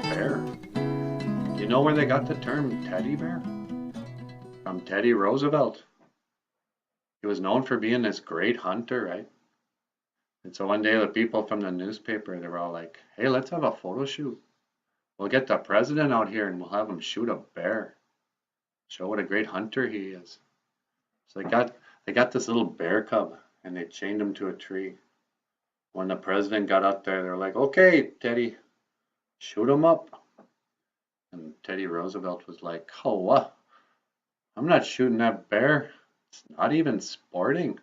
Bear. Do you know where they got the term teddy bear? From Teddy Roosevelt. He was known for being this great hunter, right? And so one day the people from the newspaper, they were all like, hey, let's have a photo shoot. We'll get the president out here and we'll have him shoot a bear. Show what a great hunter he is. So they got this little bear cub and they chained him to a tree. When the president got up there, they were like, okay, Teddy, shoot him up. And Teddy Roosevelt was like, oh, what? I'm not shooting that bear. It's not even sporting.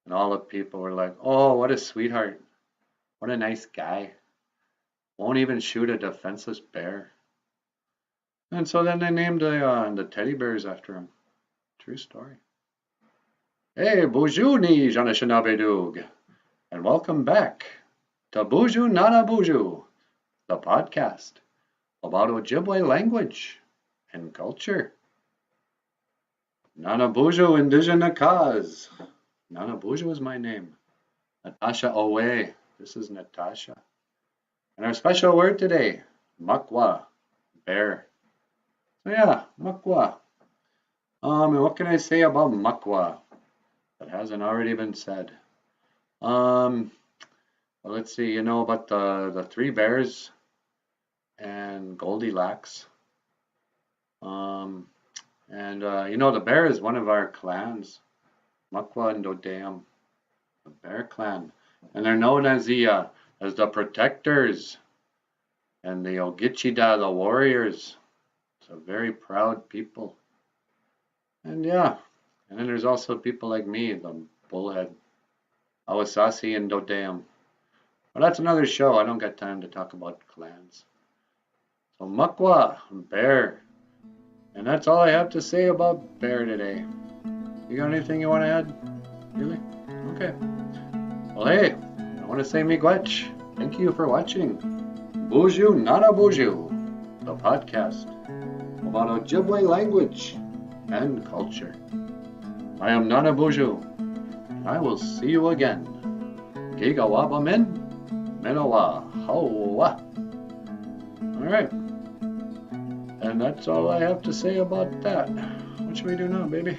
And all the people were like, oh, what a sweetheart. What a nice guy. Won't even shoot a defenseless bear. And so then they named the teddy bears after him. True story. Hey, bonjour ni Janashanabedug. And welcome back to Buju Nana Buju, the podcast about Ojibwe language and culture. Nana Buju Indigenous cause. Nana Buju is my name. Natasha Owe. This is Natasha. And our special word today, makwa, bear. So yeah, makwa. And what can I say about makwa that hasn't already been said? Well, let's see. You know about the three bears and Goldilocks. The bear is one of our clans. Makwa and Dodam, the Bear Clan, and they're known as the protectors and the Ogichida, the warriors. It's a very proud people. And yeah, and then there's also people like me, the bullhead, Awasasi and Dodam. But that's another show. I don't got time to talk about clans. So Makwa, bear, and that's all I have to say about bear today. You got anything you want to add? Really? Okay. Well, hey, I want to say miigwech. Thank you for watching Buju Nana Buju, the podcast about Ojibwe language and culture. I am Nana Buju, and I will see you again. Gigawaba min, Minowa, Hawa. All right. And that's all I have to say about that. What should we do now, baby?